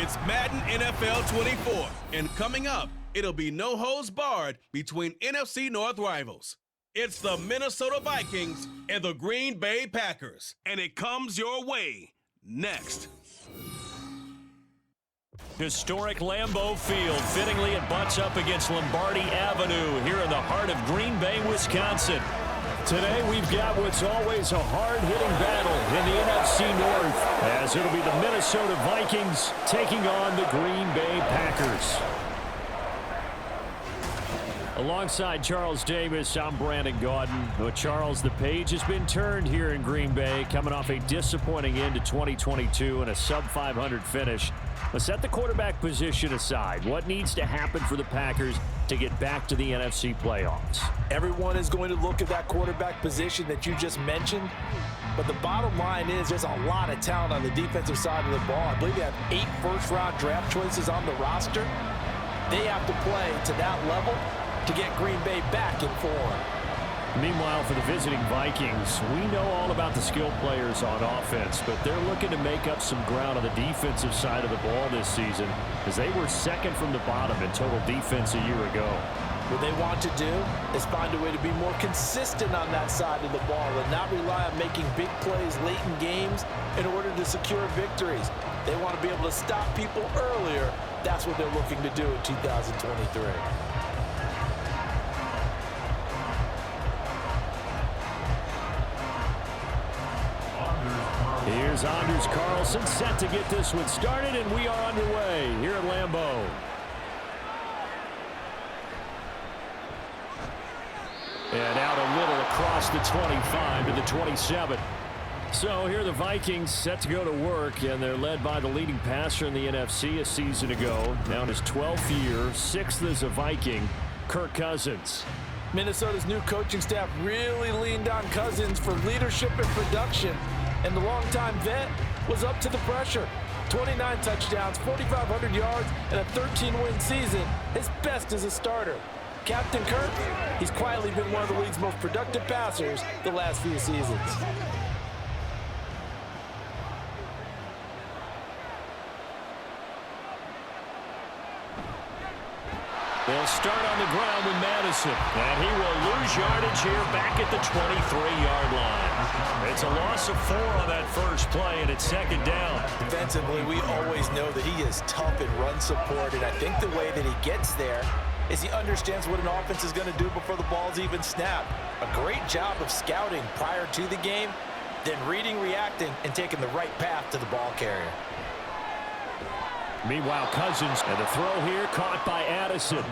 It's Madden NFL 24, and coming up, it'll be no holds barred between NFC North rivals. It's the Minnesota Vikings and the Green Bay Packers, and it comes your way next. Historic Lambeau Field. Fittingly, it butts up against Lombardi Avenue here in the heart of Green Bay, Wisconsin. Today, we've got what's always a hard-hitting battle in the NFC North, as it'll be the Minnesota Vikings taking on the Green Bay Packers. Alongside Charles Davis, I'm Brandon Gaudin. Well, Charles, the page has been turned here in Green Bay, coming off a disappointing end to 2022 and a sub-500 finish. But set the quarterback position aside. What needs to happen for the Packers to get back to the NFC playoffs? Everyone is going to look at that quarterback position that you just mentioned. But the bottom line is there's a lot of talent on the defensive side of the ball. I believe they have 8 first-round draft choices on the roster. They have to play to that level to get Green Bay back in form. Meanwhile, for the visiting Vikings, we know all about the skilled players on offense, but they're looking to make up some ground on the defensive side of the ball this season, as they were second from the bottom in total defense a year ago. What they want to do is find a way to be more consistent on that side of the ball and not rely on making big plays late in games in order to secure victories. They want to be able to stop people earlier. That's what they're looking to do in 2023. Here's Anders Carlson set to get this one started, and we are underway here at Lambeau. And out a little across the 25 to the 27. So here are the Vikings set to go to work, and they're led by the leading passer in the NFC a season ago. Now in his 12th year, 6th as a Viking, Kirk Cousins. Minnesota's new coaching staff really leaned on Cousins for leadership and production. And the longtime vet was up to the pressure. 29 touchdowns, 4,500 yards, and a 13-win season. His best as a starter. Captain Kirk, he's quietly been one of the league's most productive passers the last few seasons. They'll start on the ground with Madison, and he will lose yardage here back at the 23-yard line. It's a loss of 4 on that first play, and it's second down. Defensively, we always know that he is tough in run support, and I think the way that he gets there is he understands what an offense is going to do before the ball's even snapped. A great job of scouting prior to the game, then reading, reacting, and taking the right path to the ball carrier. Meanwhile, Cousins, and the throw here caught by Addison.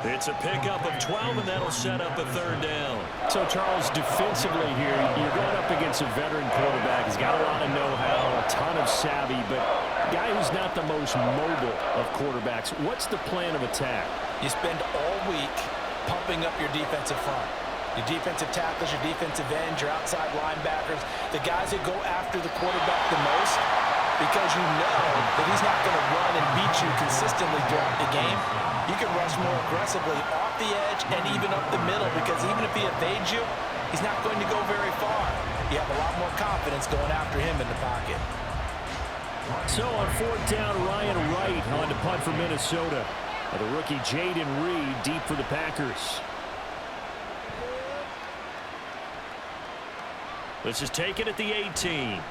It's a pickup of 12, and that'll set up a third down. So, Charles, defensively here, you're going up against a veteran quarterback. He's got a lot of know-how, a ton of savvy, but a guy who's not the most mobile of quarterbacks. What's the plan of attack? You spend all week pumping up your defensive front. Your defensive tackles, your defensive ends, your outside linebackers, the guys that go after the quarterback the most, because you know that he's not going to run and beat you consistently throughout the game. You can rush more aggressively off the edge and even up the middle, because even if he evades you, he's not going to go very far. You have a lot more confidence going after him in the pocket. So on fourth down, Ryan Wright on to punt for Minnesota. And the rookie Jaden Reed deep for the Packers. This is taken at the 18.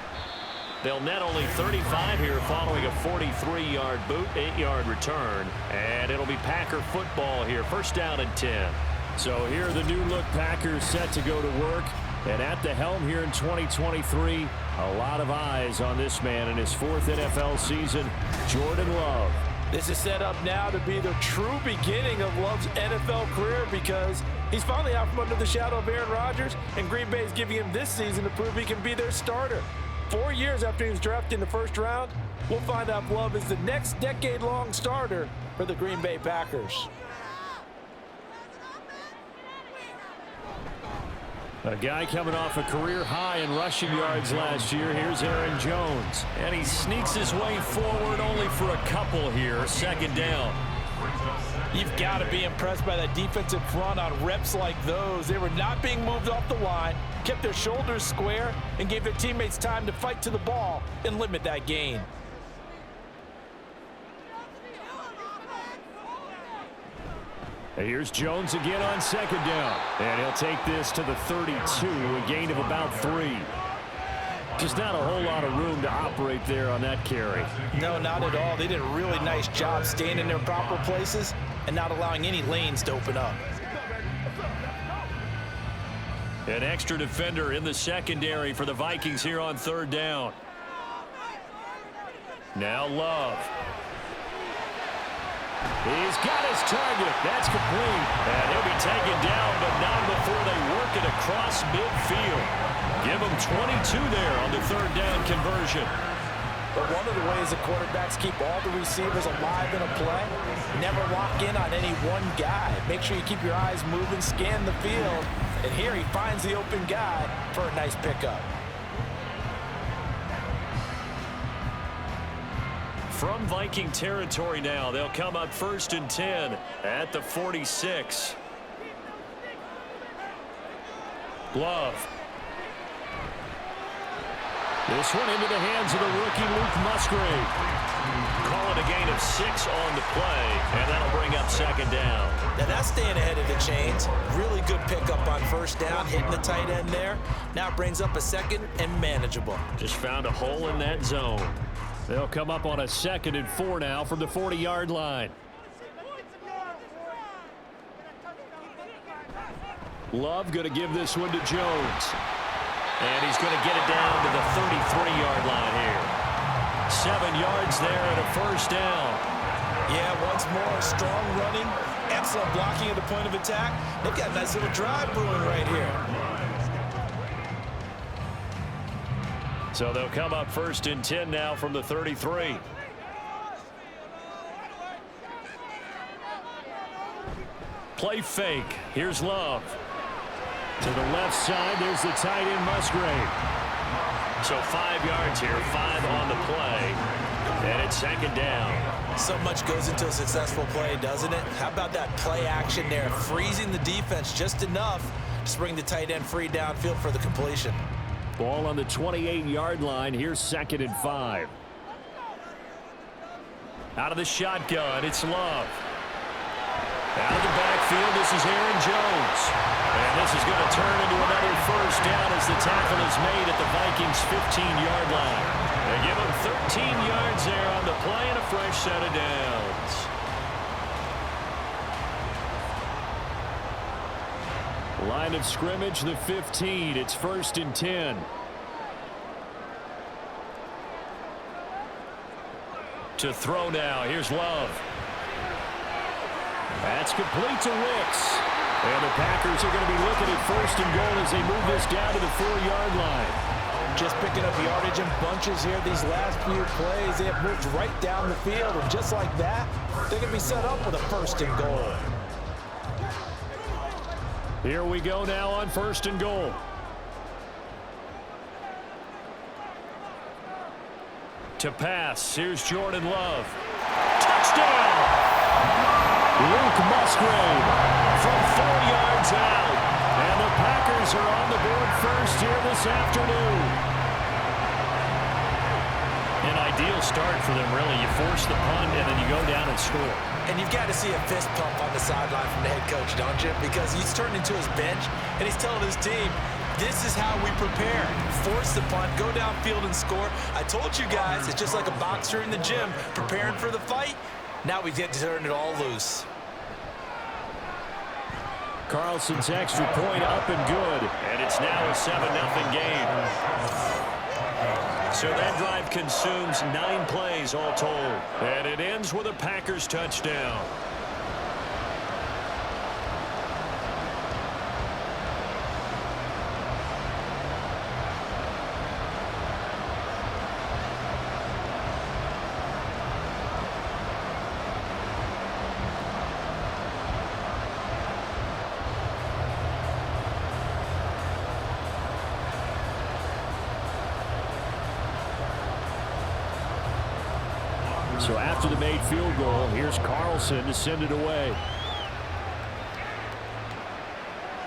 They'll net only 35 here following a 43-yard boot, 8-yard return. And it'll be Packer football here. First down and 10. So here are the new-look Packers set to go to work. And at the helm here in 2023, a lot of eyes on this man in his 4th NFL season, Jordan Love. This is set up now to be the true beginning of Love's NFL career, because he's finally out from under the shadow of Aaron Rodgers, and Green Bay is giving him this season to prove he can be their starter. 4 years after he was drafted in the first round, we'll find out if Love is the next decade-long starter for the Green Bay Packers. A guy coming off a career high in rushing yards last year. Here's Aaron Jones. And he sneaks his way forward only for a couple here. Second down. You've got to be impressed by that defensive front on reps like those. They were not being moved off the line, kept their shoulders square, and gave their teammates time to fight to the ball and limit that gain. And here's Jones again on second down. And he'll take this to the 32, a gain of about 3. Just not a whole lot of room to operate there on that carry. No, not at all. They did a really nice job staying in their proper places and not allowing any lanes to open up. An extra defender in the secondary for the Vikings here on third down. Now Love. He's got his target. That's complete. And he'll be taken down, but not before they work it across midfield. Give him 22 there on the third down conversion. But one of the ways the quarterbacks keep all the receivers alive in a play, never lock in on any one guy. Make sure you keep your eyes moving, scan the field, and here he finds the open guy for a nice pickup. From Viking territory now, they'll come up 1st and 10 at the 46. Love. This one into the hands of the rookie Luke Musgrave. Call it a gain of 6 on the play, and that'll bring up second down. Now that's staying ahead of the chains. Really good pickup on first down, hitting the tight end there. Now it brings up a second and manageable. Just found a hole in that zone. They'll come up on a 2nd and 4 now from the 40-yard line. Love going to give this one to Jones. And he's going to get it down to the 33-yard line here. 7 yards there and a first down. Yeah, once more, strong running, excellent blocking at the point of attack. They've got a nice little drive brewing right here. So they'll come up 1st and 10 now from the 33. Play fake. Here's Love. To the left side, there's the tight end Musgrave. So 5 yards here, 5 on the play. And it's second down. So much goes into a successful play, doesn't it? How about that play action there? Freezing the defense just enough to bring the tight end free downfield for the completion. Ball on the 28-yard line. Here's 2nd and 5. Out of the shotgun, it's Love. Out of the backfield, this is Aaron Jones. And this is going to turn into another first down as the tackle is made at the Vikings' 15-yard line. They give him 13 yards there on the play and a fresh set of downs. Line of scrimmage, the 15. It's 1st and 10. To throw now. Here's Love. That's complete to Wicks. And the Packers are going to be looking at 1st and goal as they move this down to the 4-yard line. Just picking up yardage in bunches here these last few plays. They have moved right down the field, and just like that, they're going to be set up with a 1st and goal. Here we go now on 1st and goal. To pass, here's Jordan Love. Touchdown! Luke Musgrave from 4 yards out. And the Packers are on the board first here this afternoon. An ideal start for them, really. You force the punt, and then you go down and score. And you've got to see a fist pump on the sideline from the head coach, don't you? Because he's turned into his bench, and he's telling his team, this is how we prepare. Force the punt, go downfield and score. I told you guys, it's just like a boxer in the gym preparing for the fight. Now we get to turn it all loose. Carlson's extra point up and good. And it's now a 7-0 game. So that drive consumes 9 plays all told. And it ends with a Packers touchdown. So after the made field goal, here's Carlson to send it away.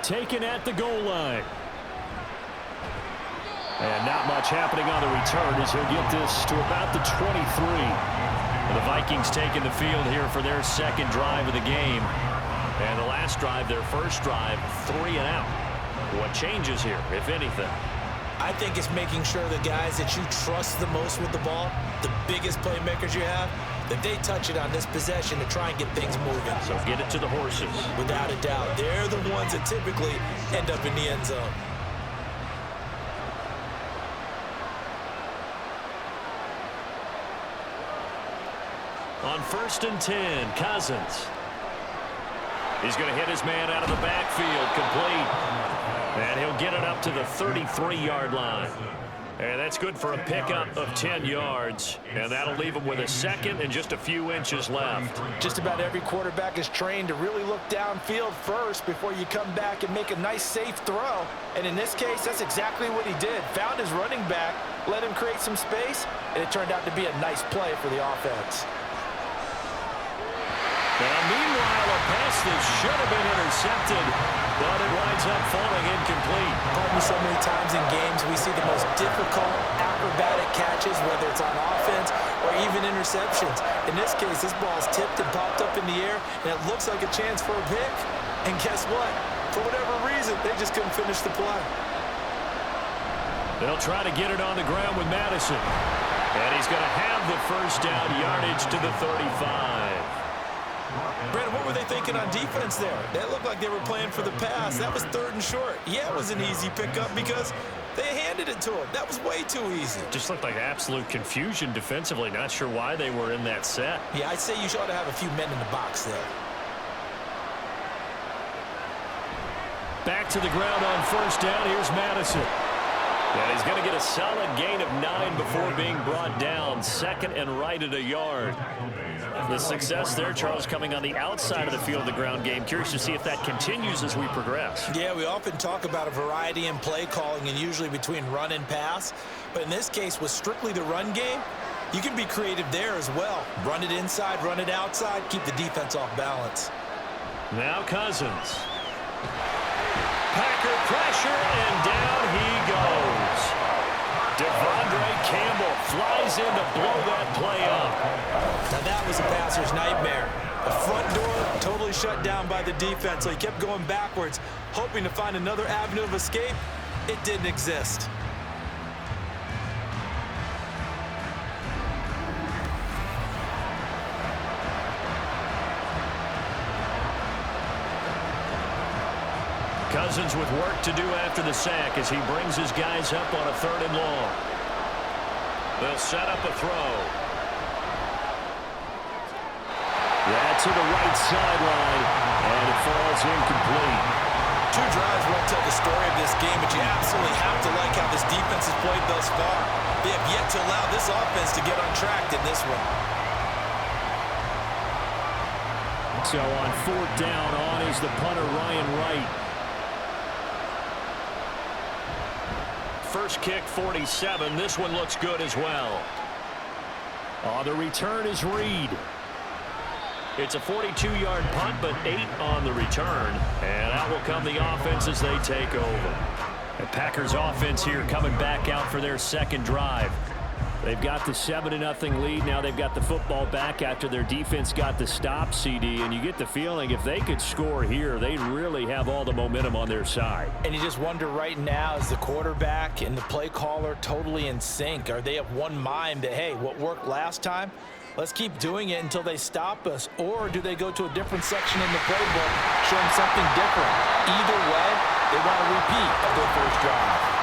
Taken at the goal line. And not much happening on the return as he'll get this to about the 23. And the Vikings taking the field here for their second drive of the game. And the last drive, their first drive, 3 and out. What changes here, if anything? I think it's making sure the guys that you trust the most with the ball, the biggest playmakers you have, that they touch it on this possession to try and get things moving. So get it to the horses. Without a doubt. They're the ones that typically end up in the end zone. On 1st and 10, Cousins. He's going to hit his man out of the backfield, complete. And he'll get it up to the 33-yard line. And that's good for a pickup of 10 yards. And that'll leave him with a second and just a few inches left. Just about every quarterback is trained to really look downfield first before you come back and make a nice, safe throw. And in this case, that's exactly what he did. Found his running back, let him create some space, and it turned out to be a nice play for the offense. Now, meanwhile, a pass that should have been intercepted, but it winds up falling incomplete. Pardon me, so many times in games we see the most difficult acrobatic catches, whether it's on offense or even interceptions. In this case, this ball's tipped and popped up in the air, and it looks like a chance for a pick. And guess what? For whatever reason, they just couldn't finish the play. They'll try to get it on the ground with Madison. And he's going to have the first down yardage to the 35. Brandon, what were they thinking on defense there? That looked like they were playing for the pass. That was 3rd and short. Yeah, it was an easy pickup because they handed it to him. That was way too easy. Just looked like absolute confusion defensively. Not sure why they were in that set. Yeah, I'd say you ought to have a few men in the box there. Back to the ground on 1st down. Here's Madison. And he's going to get a solid gain of 9 before being brought down. 2nd and right at a yard. The success there, Charles, coming on the outside of the field, the ground game. Curious to see if that continues as we progress. Yeah, we often talk about a variety in play calling and usually between run and pass. But in this case, with strictly the run game, you can be creative there as well. Run it inside, run it outside, keep the defense off balance. Now Cousins. Packer pressure, and down he goes. Devondre Campbell flies in to blow that play up. Now that was a passer's nightmare. The front door totally shut down by the defense, so he kept going backwards, hoping to find another avenue of escape. It didn't exist. Cousins with work to do after the sack as he brings his guys up on a 3rd and long. They'll set up a throw. Yeah, to the right sideline, and it falls incomplete. 2 drives won't tell the story of this game, but you absolutely have to like how this defense has played thus far. They have yet to allow this offense to get on track in this one. So on 4th down, on is the punter, Ryan Wright. First kick, 47. This one looks good as well. The return is Reed. It's a 42-yard punt, but 8 on the return. And out will come the offense as they take over. The Packers offense here coming back out for their 2nd drive. They've got the 7-0 lead. Now they've got the football back after their defense got the stop, CD. And you get the feeling if they could score here, they'd really have all the momentum on their side. And you just wonder right now, is the quarterback and the play caller totally in sync? Are they of one mind that, hey, what worked last time, let's keep doing it until they stop us? Or do they go to a different section in the playbook, show them something different? Either way, they want a repeat of their first drive.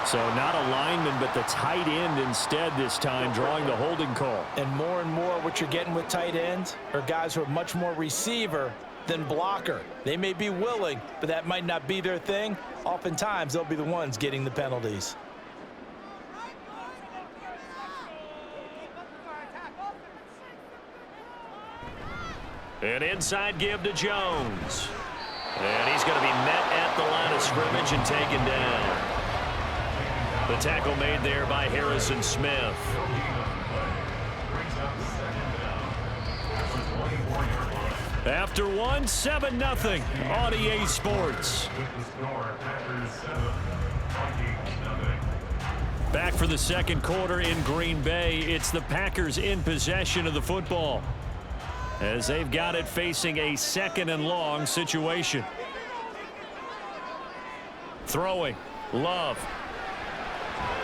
So not a lineman, but the tight end instead this time, drawing the holding call. And more what you're getting with tight ends are guys who are much more receiver than blocker. They may be willing, but that might not be their thing. Oftentimes, they'll be the ones getting the penalties. An inside give to Jones. And he's going to be met at the line of scrimmage and taken down. The tackle made there by Harrison Smith. After one, 7-0 on EA Sports. Back for the second quarter in Green Bay. It's the Packers in possession of the football, as they've got it facing a 2nd and long situation. Throwing. Love.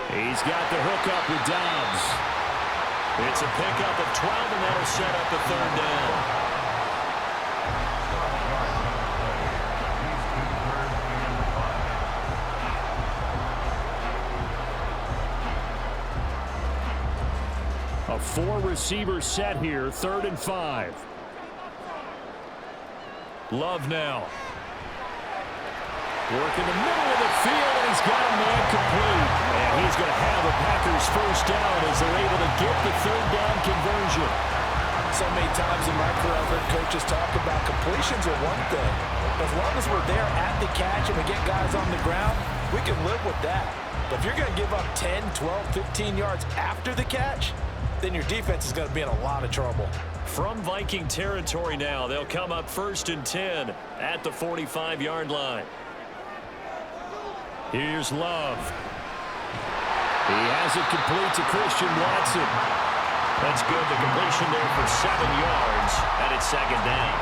He's got the hook up with Dobbs. It's a pickup of 12, and that'll set up a 3rd down. A 4-receiver set here, 3rd and 5. Love now. Work in the middle of the field, and he's got a man complete. And he's going to have a Packers 1st down as they're able to get the 3rd down conversion. So many times in my career, I've heard coaches talk about completions are one thing. But as long as we're there at the catch and we get guys on the ground, we can live with that. But if you're going to give up 10, 12, 15 yards after the catch, then your defense is going to be in a lot of trouble. From Viking territory now, they'll come up 1st and 10 at the 45-yard line. Here's Love. He has it complete to Christian Watson. That's good. The completion there for 7 yards, and it's 2nd down.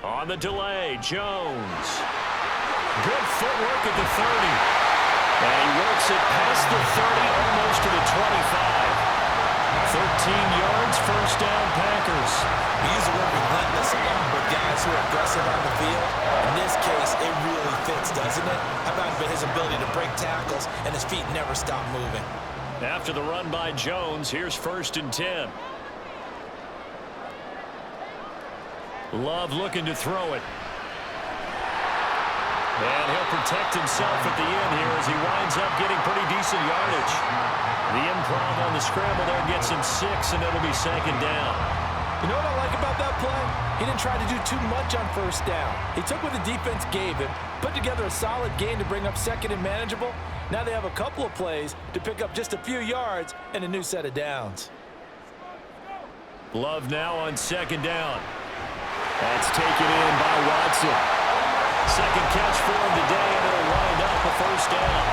On the delay, Jones. Good footwork at the 30. And he works it past the 30, almost to the 25. 13 yards, 1st down, Packers. We use the word relentless along with guys who are aggressive on the field. In this case, it really fits, doesn't it? How about his ability to break tackles and his feet never stop moving? After the run by Jones, here's 1st and 10. Love looking to throw it. And he'll protect himself at the end here as he winds up getting pretty decent yardage. The improv on the scramble there gets him 6, and it'll be 2nd down. You know what I like about that play? He didn't try to do too much on 1st down. He took what the defense gave him, put together a solid game to bring up 2nd and manageable. Now they have a couple of plays to pick up just a few yards and a new set of downs. Love now on 2nd down. That's taken in by Watson. 2nd catch for him today, and it'll wind up a 1st down.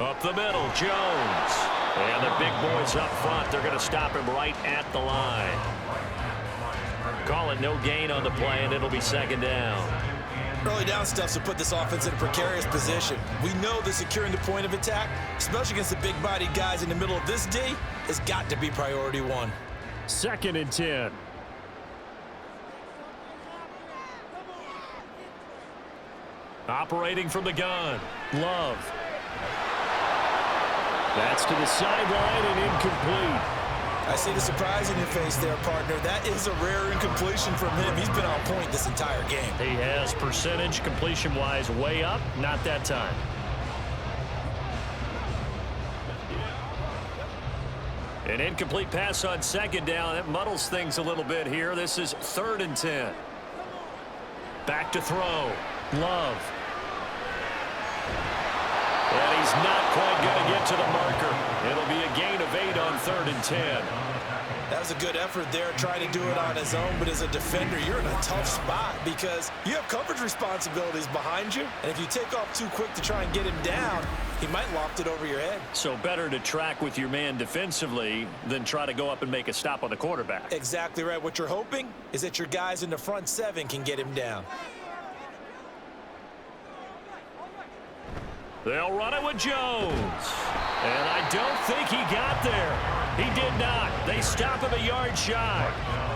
Up the middle, Jones. And the big boys up front, they're going to stop him right at the line. Call it no gain on the play, and it'll be 2nd down. Early down stuff to put this offense in a precarious position. We know that securing the point of attack, especially against the big-bodied guys in the middle of this D, has got to be priority 1. 2nd and 10. Operating from the gun, Love. That's to the sideline and incomplete. I see the surprise in your face there, partner. That is a rare incompletion from him. He's been on point this entire game. He has percentage completion-wise way up, not that time. An incomplete pass on 2nd down. That muddles things a little bit here. This is 3rd and 10. Back to throw. Love. And he's not quite going to get to the marker. It'll be a gain of 8 on 3rd and 10. That was a good effort there, trying to do it on his own. But as a defender, you're in a tough spot because you have coverage responsibilities behind you. And if you take off too quick to try and get him down, he might loft it over your head. So better to track with your man defensively than try to go up and make a stop on the quarterback. Exactly right. What you're hoping is that your guys in the front 7 can get him down. They'll run it with Jones. And I don't think he got there. He did not. They stop him a yard shy.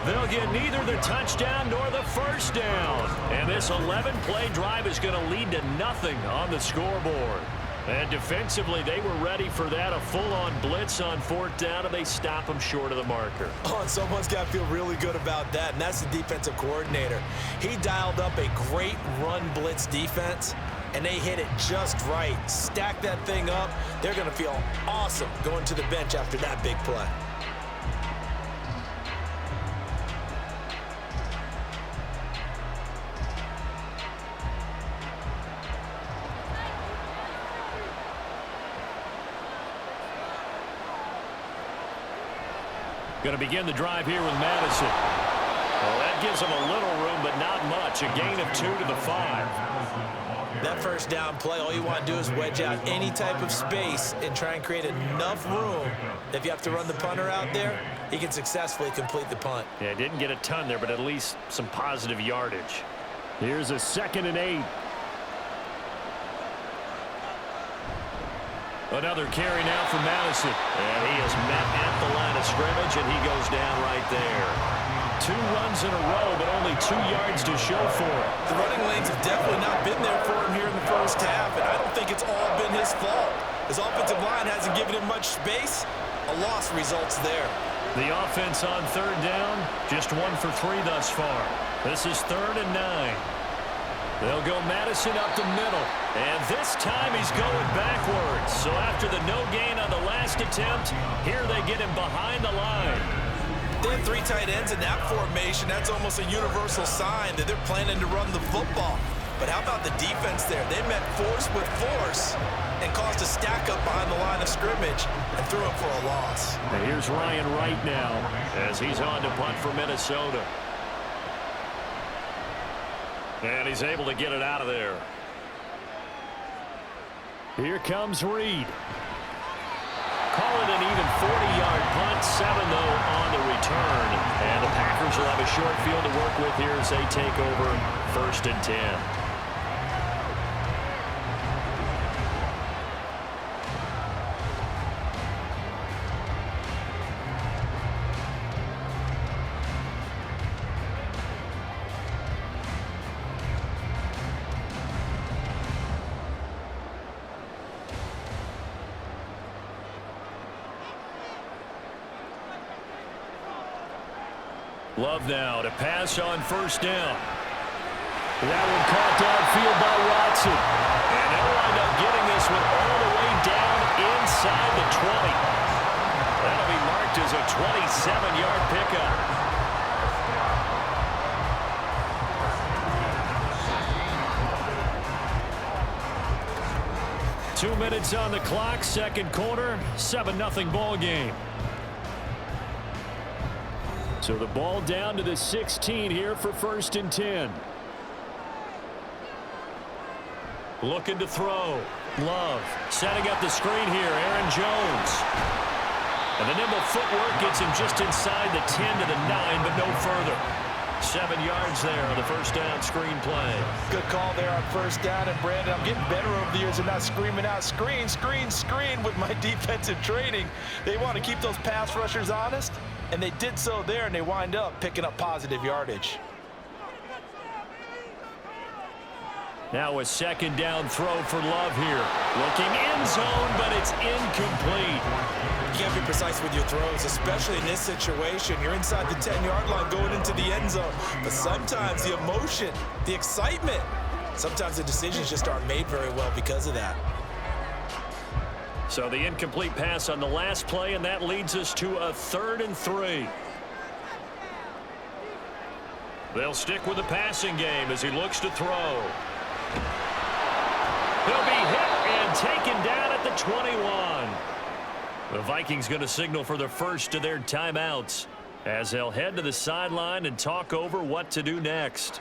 They'll get neither the touchdown nor the 1st down. And this 11-play drive is going to lead to nothing on the scoreboard. And defensively, they were ready for that, a full-on blitz on fourth down, and they stop him short of the marker. Oh, and someone's got to feel really good about that, and that's the defensive coordinator. He dialed up a great run blitz defense, and they hit it just right. Stack that thing up. They're going to feel awesome going to the bench after that big play. Going to begin the drive here with Madison. Well, that gives them a little room, but not much. A gain of 2 to the 5. That first down play, all you want to do is wedge out any type of space and try and create enough room that if you have to run the punter out there, he can successfully complete the punt. Yeah, didn't get a ton there, but at least some positive yardage. Here's a 2nd and 8. Another carry now for Madison. And he is met at the line of scrimmage, and he goes down right there. 2 runs in a row, but only 2 yards to show for it. The running lanes have definitely not been there for him here in the first half, and I don't think it's all been his fault. His offensive line hasn't given him much space. A loss results there. The offense on 3rd down, just 1 for 3 thus far. This is 3rd and 9. They'll go Madison up the middle. And this time he's going backwards. So after the no gain on the last attempt, here they get him behind the line. They have 3 tight ends in that formation. That's almost a universal sign that they're planning to run the football. But how about the defense there? They met force with force and caused a stack up behind the line of scrimmage and threw it for a loss. And here's Ryan Wright now as he's on to punt for Minnesota. And he's able to get it out of there. Here comes Reed. Call it an even 40-yard punt. 7, though, on the return. And the Packers will have a short field to work with here as they take over 1st and 10. Love now to pass on 1st down. That one caught downfield by Watson. And they'll wind up getting this one all the way down inside the 20. That'll be marked as a 27-yard pickup. Two minutes on the clock, 2nd quarter, 7-0 ball game. So the ball down to the 16 here for 1st and 10. Looking to throw. Love setting up the screen here. Aaron Jones. And the nimble footwork gets him just inside the 10 to the 9, but no further. 7 yards there on the 1st down screen play. Good call there on 1st down. And, Brandon, I'm getting better over the years and not screaming out, screen, screen, screen with my defensive training. They want to keep those pass rushers honest, and they did so there, and they wind up picking up positive yardage. Now a 2nd down throw for Love here. Looking end zone, but it's incomplete. You can't be precise with your throws, especially in this situation. You're inside the 10-yard line going into the end zone. But sometimes the emotion, the excitement, sometimes the decisions just aren't made very well because of that. So the incomplete pass on the last play, and that leads us to a 3rd and 3. They'll stick with the passing game as he looks to throw. He'll be hit and taken down at the 21. The Vikings going to signal for the first of their timeouts as they'll head to the sideline and talk over what to do next.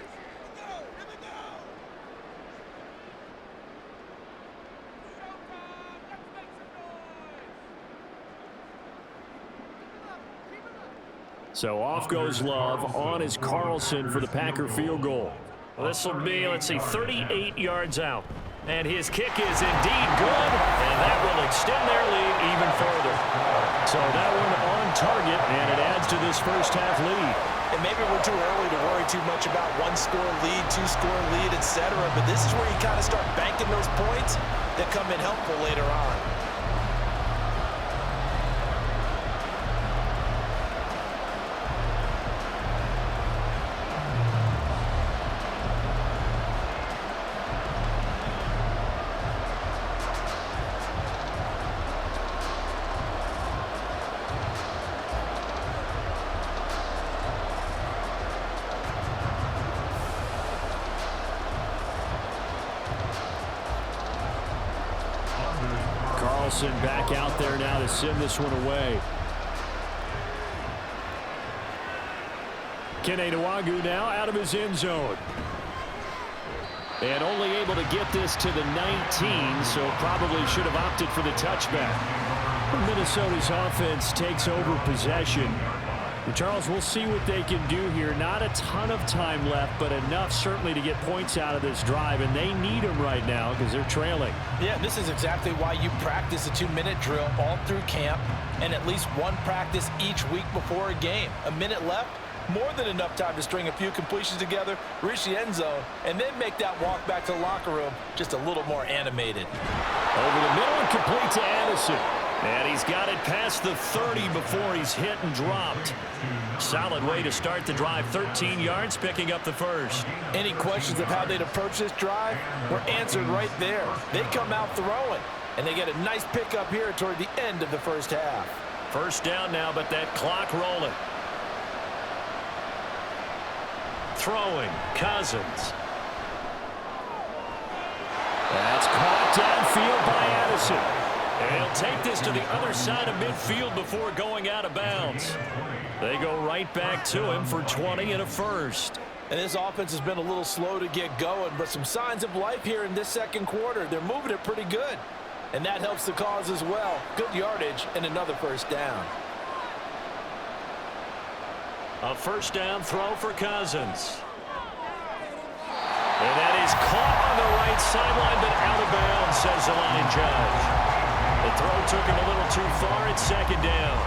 So off goes Love. On is Carlson for the Packer field goal. This will be, let's see, 38 yards out. And his kick is indeed good, and that will extend their lead even further. So that one on target, and it adds to this first half lead. And maybe we're too early to worry too much about one-score lead, two-score lead, etc. But this is where you kind of start banking those points that come in helpful later on. Back out there now to send this one away. Kene Nwagu now out of his end zone. And only able to get this to the 19, so probably should have opted for the touchback. Minnesota's offense takes over possession. And Charles, we'll see what they can do here. Not a ton of time left, but enough certainly to get points out of this drive, and they need them right now because they're trailing. Yeah, this is exactly why you practice a 2-minute drill all through camp and at least one practice each week before a game. A minute left, more than enough time to string a few completions together, reach the end zone, and then make that walk back to the locker room just a little more animated. Over the middle and complete to Addison. And he's got it past the 30 before he's hit and dropped. Solid way to start the drive. 13 yards, picking up the first. Any questions of how they'd approach this drive were answered right there. They come out throwing, and they get a nice pickup here toward the end of the first half. First down now, but that clock rolling. Throwing, Cousins. That's caught downfield by Addison. And he'll take this to the other side of midfield before going out of bounds. They go right back to him for 20 and a first. And this offense has been a little slow to get going, but some signs of life here in this second quarter. They're moving it pretty good. And that helps the cause as well. Good yardage and another first down. A first down throw for Cousins. And that is caught on the right sideline, but out of bounds, says the line judge. The throw took him a little too far at second down.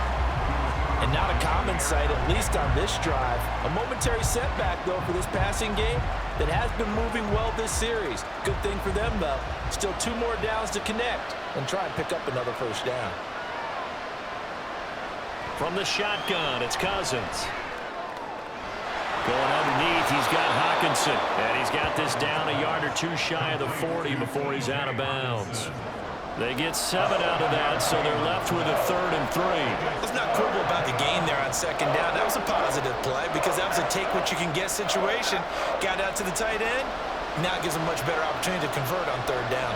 And not a common sight, at least on this drive. A momentary setback, though, for this passing game that has been moving well this series. Good thing for them, though. Still 2 more downs to connect and try and pick up another first down. From the shotgun, it's Cousins. Going underneath, he's got Hawkinson. And he's got this down a yard or two shy of the 40 before he's out of bounds. They get 7 out of that, so they're left with a 3rd and 3. Let's not quibble about the gain there on second down. That was a positive play because that was a take-what-you-can-get situation. Got out to the tight end. Now it gives them a much better opportunity to convert on 3rd down.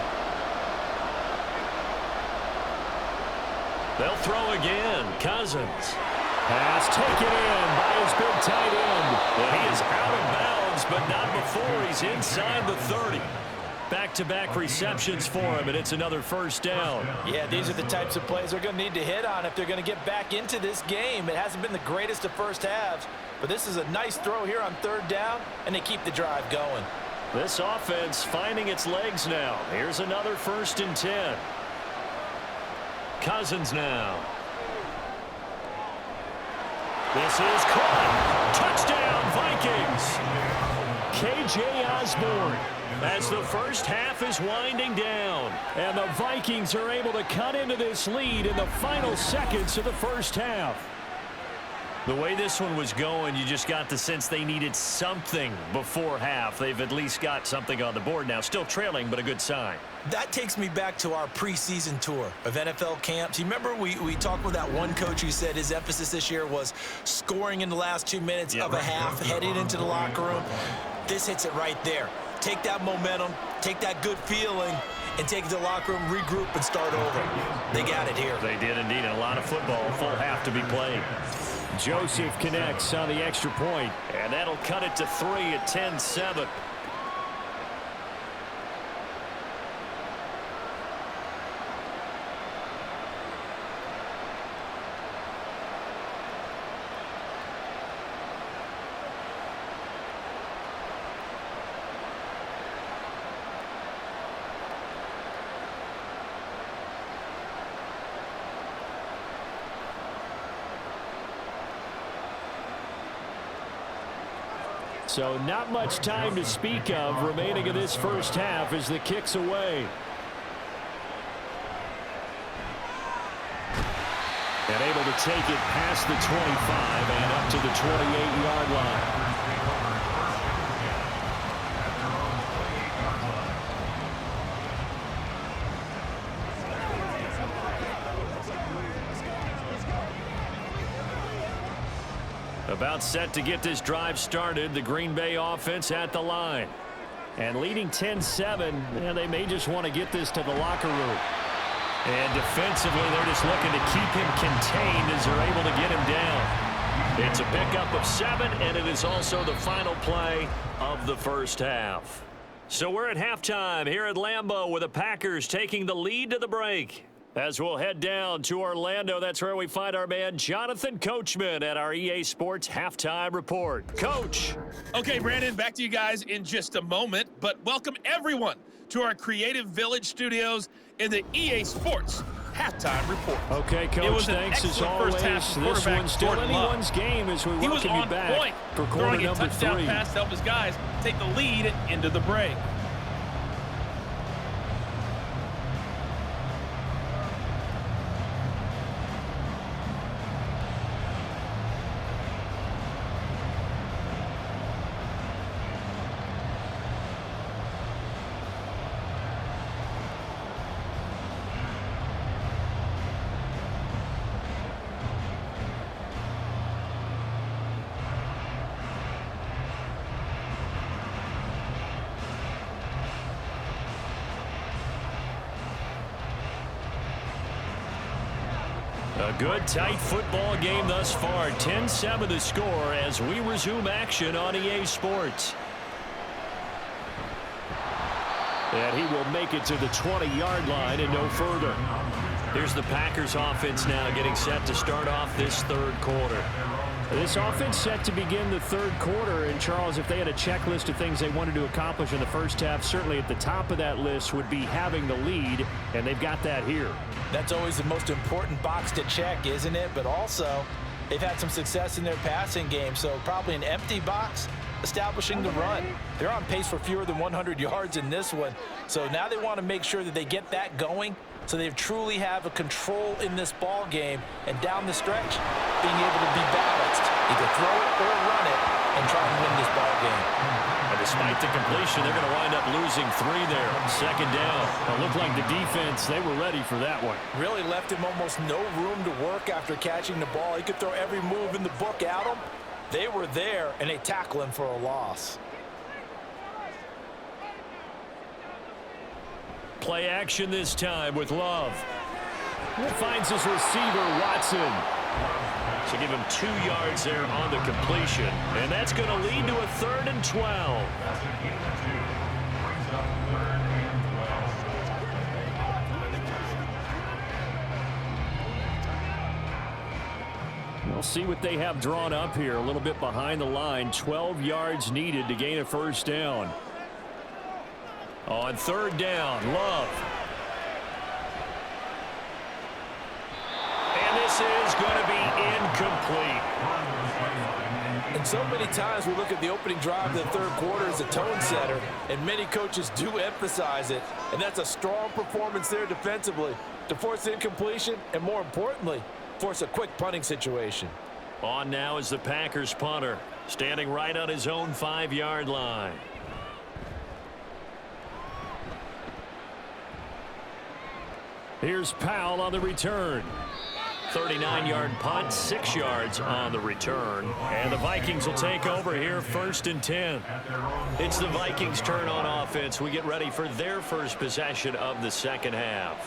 They'll throw again. Cousins. Pass taken in by his big tight end. And he is out of bounds, but not before he's inside the 30. Back-to-back receptions for him, and it's another first down. Yeah, these are the types of plays they're going to need to hit on if they're going to get back into this game. It hasn't been the greatest of first halves, but this is a nice throw here on 3rd down, and they keep the drive going. This offense finding its legs now. Here's another 1st and 10. Cousins now. This is caught. Touchdown, Vikings. K.J. Osborne. As the first half is winding down, and the Vikings are able to cut into this lead in the final seconds of the first half. The way this one was going, you just got the sense they needed something before half. They've at least got something on the board now. Still trailing, but a good sign. That takes me back to our preseason tour of NFL camps. You remember we talked with that one coach who said his emphasis this year was scoring in the last 2 minutes of a half, heading into the locker room. This hits it right there. Take that momentum, take that good feeling, and take it to the locker room, regroup, and start over. They got it here. They did indeed. A lot of football, full half to be played. Joseph connects on the extra point, and that'll cut it to 3 at 10-7. So not much time to speak of remaining in this first half as the kick's away. And able to take it past the 25 and up to the 28-yard line. About set to get this drive started. The Green Bay offense at the line. And leading 10-7, they may just want to get this to the locker room. And defensively, they're just looking to keep him contained as they're able to get him down. It's a pickup of 7, and it is also the final play of the first half. So we're at halftime here at Lambeau with the Packers taking the lead to the break. As we'll head down to Orlando, that's where we find our man Jonathan Coachman at our EA Sports Halftime Report. Coach. Okay, Brandon, back to you guys in just a moment, but welcome everyone to our Creative Village studios in the EA Sports Halftime Report. Okay, Coach, thanks as always. This one's still anyone's game as we welcome you back for quarter number 3. Throwing a touchdown pass to help his guys take the lead into the break. A good, tight football game thus far. 10-7 the score as we resume action on EA Sports. And he will make it to the 20-yard line and no further. Here's the Packers offense now getting set to start off this third quarter. This offense set to begin the third quarter. And, Charles, if they had a checklist of things they wanted to accomplish in the first half, certainly at the top of that list would be having the lead, and they've got that here. That's always the most important box to check, isn't it? But also, they've had some success in their passing game, so probably an empty box establishing the run. They're on pace for fewer than 100 yards in this one, so now they want to make sure that they get that going so they truly have a control in this ball game, and down the stretch, being able to be balanced, either throw it or run it, and try to win this ball game. And despite the completion, they're going to wind up losing 3 there. Second down. It looked like the defense, they were ready for that one. Really left him almost no room to work after catching the ball. He could throw every move in the book at him. They were there, and they tackle him for a loss. Play action this time with Love. He finds his receiver, Watson. So give him 2 yards there on the completion. And that's going to lead to a 3rd and 12. We'll see what they have drawn up here. A little bit behind the line. 12 yards needed to gain a first down. On 3rd down, Love. And this is going to be incomplete. And so many times we look at the opening drive of the third quarter as a tone setter, and many coaches do emphasize it. And that's a strong performance there defensively to force incompletion and, more importantly, force a quick punting situation. On now is the Packers punter, standing right on his own 5-yard line. Here's Powell on the return. 39-yard punt, 6 yards on the return. And the Vikings will take over here, 1st and 10. It's the Vikings' turn on offense. We get ready for their first possession of the second half.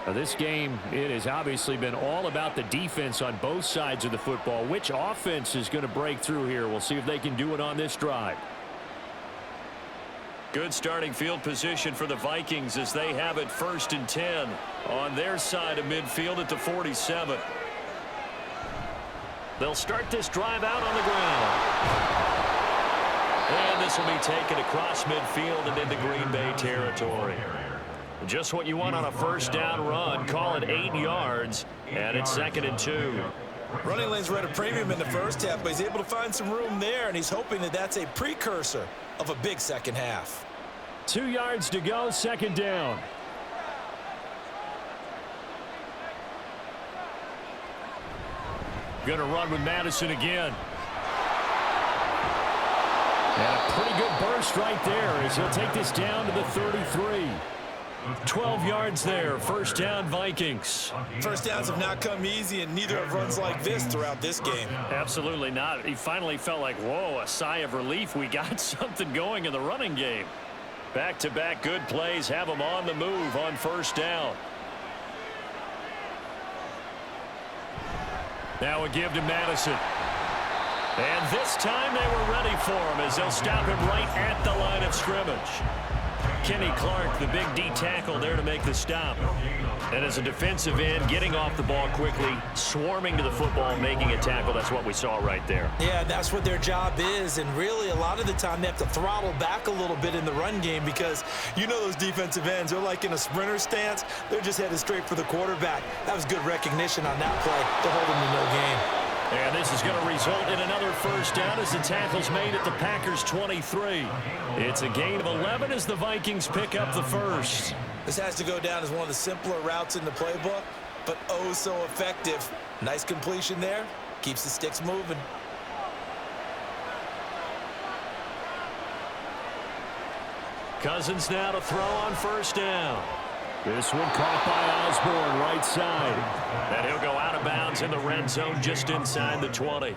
Now this game, it has obviously been all about the defense on both sides of the football. Which offense is going to break through here? We'll see if they can do it on this drive. Good starting field position for the Vikings as they have it 1st and 10 on their side of midfield at the 47. They'll start this drive out on the ground. And this will be taken across midfield and into Green Bay territory. Just what you want on a first down run. Call it 8 yards, and it's 2nd and 2. Running lanes were at a premium in the first half, but he's able to find some room there, and he's hoping that that's a precursor of a big second half. 2 yards to go, second down. Going to run with Madison again. And a pretty good burst right there as he'll take this down to the 33. 12 yards there. First down, Vikings. First downs have not come easy, and neither have runs like this throughout this game. Absolutely not. He finally felt like, whoa, a sigh of relief. We got something going in the running game. Back-to-back good plays have him on the move on first down. Now a give to Madison. And this time they were ready for him as they'll stop him right at the line of scrimmage. Kenny Clark, the big D tackle there to make the stop. And as a defensive end, getting off the ball quickly, swarming to the football, making a tackle. That's what we saw right there. Yeah, that's what their job is. And really, a lot of the time, they have to throttle back a little bit in the run game because you know those defensive ends, they're like in a sprinter stance. They're just headed straight for the quarterback. That was good recognition on that play to hold them to no gain. And this is going to result in another first down as the tackle's made at the Packers' 23. It's a gain of 11 as the Vikings pick up the first. This has to go down as one of the simpler routes in the playbook, but oh so effective. Nice completion there. Keeps the sticks moving. Cousins now to throw on first down. This one caught by Osborne, right side. And he'll go out of bounds in the red zone just inside the 20.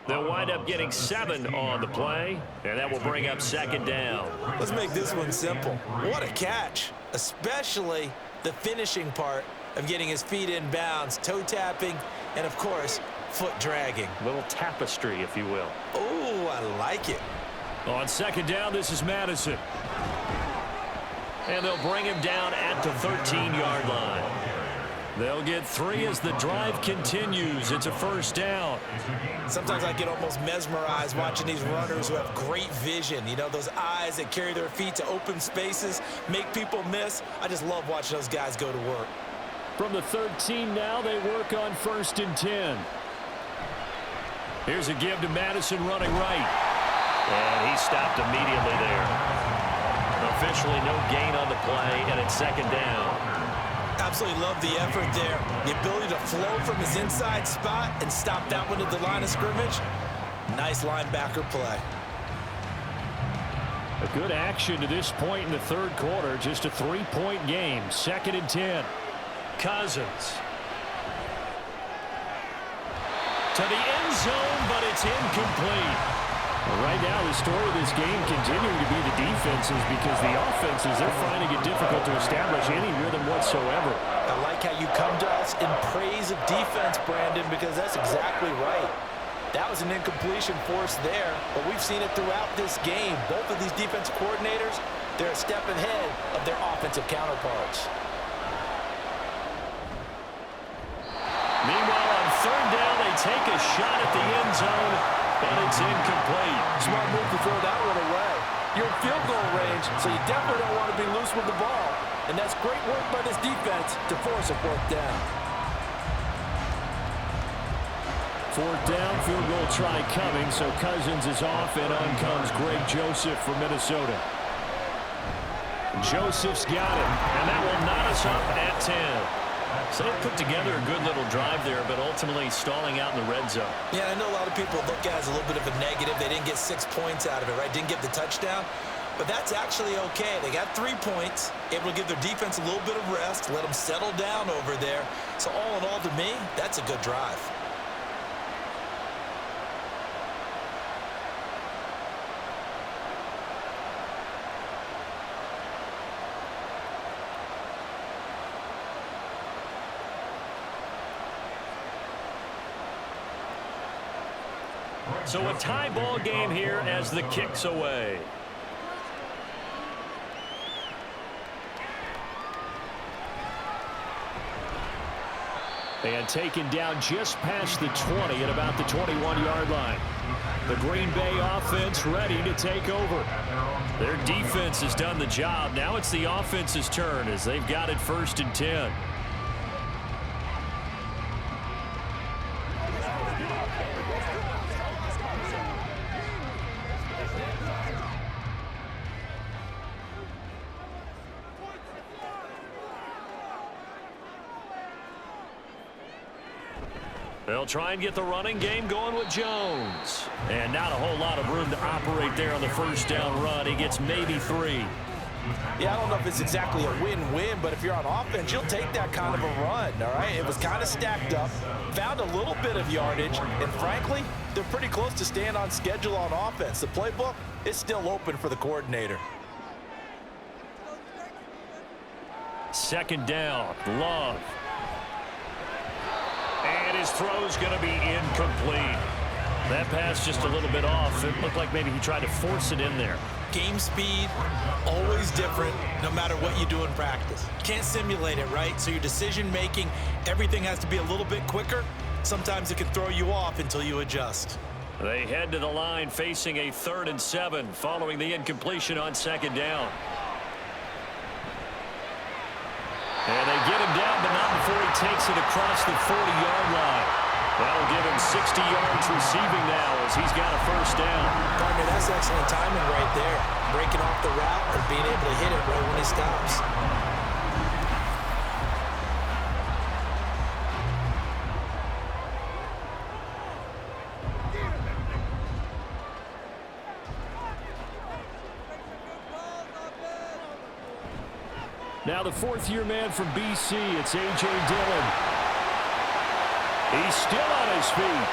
They'll wind up getting 7 on the play, and that will bring up second down. Let's make this one simple. What a catch, especially the finishing part of getting his feet in bounds, toe tapping, and, of course, foot dragging. A little tapestry, if you will. Oh, I like it. On second down, this is Madison. And they'll bring him down at the 13-yard line. They'll get 3 as the drive continues. It's a first down. Sometimes I get almost mesmerized watching these runners who have great vision. You know, those eyes that carry their feet to open spaces, make people miss. I just love watching those guys go to work. From the 13 now, they work on first and 10. Here's a give to Madison running right. And he stopped immediately there. Officially no gain on the play, and it's second down. Absolutely love the effort there. The ability to flow from his inside spot and stop that one at the line of scrimmage. Nice linebacker play. A good action to this point in the third quarter. Just a 3-point game. Second and 10. Cousins. To the end zone, but it's incomplete. Right now, the story of this game continuing to be the defenses because the offenses, they're finding it difficult to establish any rhythm whatsoever. I like how you come to us in praise of defense, Brandon, because that's exactly right. That was an incompletion forced there, but we've seen it throughout this game. Both of these defense coordinators, they're a step ahead of their offensive counterparts. Meanwhile, on third down, they take a shot at the end zone, but it's incomplete. Smart move to throw that one away. You're in field goal range, so you definitely don't want to be loose with the ball. And that's great work by this defense to force a fourth down. Fourth down, field goal try coming, so Cousins is off, and on comes Greg Joseph from Minnesota. Joseph's got it, and that will knot us up at 10. So they put together a good little drive there, but ultimately stalling out in the red zone. Yeah, I know a lot of people look at it as a little bit of a negative. They didn't get 6 points out of it, right? Didn't get the touchdown. But that's actually okay. They got 3 points, able to give their defense a little bit of rest, let them settle down over there. So all in all, to me, that's a good drive. So a tie ball game here as the kick's away. And taken down just past the 20 at about the 21-yard line. The Green Bay offense ready to take over. Their defense has done the job. Now it's the offense's turn as they've got it first and 10. They'll try and get the running game going with Jones. And not a whole lot of room to operate there on the first down run. He gets maybe 3. Yeah, I don't know if it's exactly a win-win, but if you're on offense, you'll take that kind of a run, all right? It was kind of stacked up, found a little bit of yardage, and frankly, they're pretty close to staying on schedule on offense. The playbook is still open for the coordinator. Second down, Love. And his throw's going to be incomplete. That pass just a little bit off. It looked like maybe he tried to force it in there. Game speed, always different, no matter what you do in practice. Can't simulate it, right? So your decision-making, everything has to be a little bit quicker. Sometimes it can throw you off until you adjust. They head to the line facing a 3rd and 7 following the incompletion on second down. And they get him down, but not before he takes it across the 40-yard line. That'll give him 60 yards receiving now as he's got a first down. Partner, that's excellent timing right there. Breaking off the route and being able to hit it right when he stops. Now the 4th-year man from BC, it's A.J. Dillon. He's still on his feet.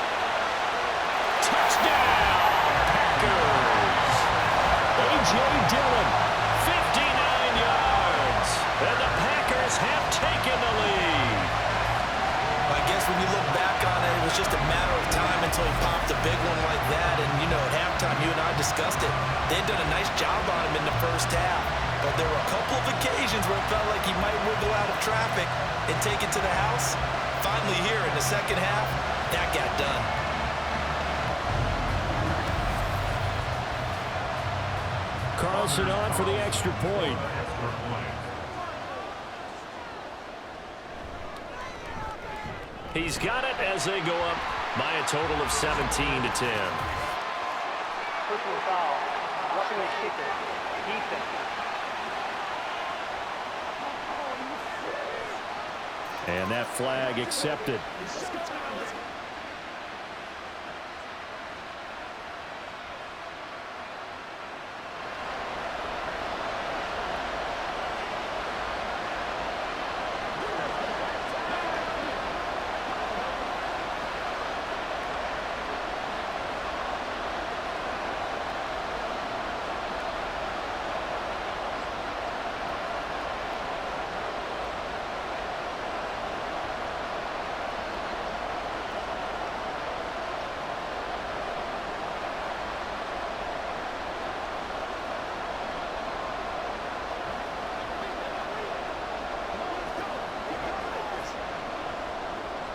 Touchdown, Packers! A.J. Dillon, 59 yards. And the Packers have taken the lead. I guess when you look back on it, it was just a matter of time until he popped a big one like that. And, you know, at halftime, you and I discussed it. They'd done a nice job on him in the first half. But there were a couple of occasions where it felt like he might wiggle out of traffic and take it to the house. Finally here in the second half, that got done. Carlson on for the extra point. He's got it as they go up by a total of 17-10. Personal foul. Roughing the kicker. Defense. And that flag accepted.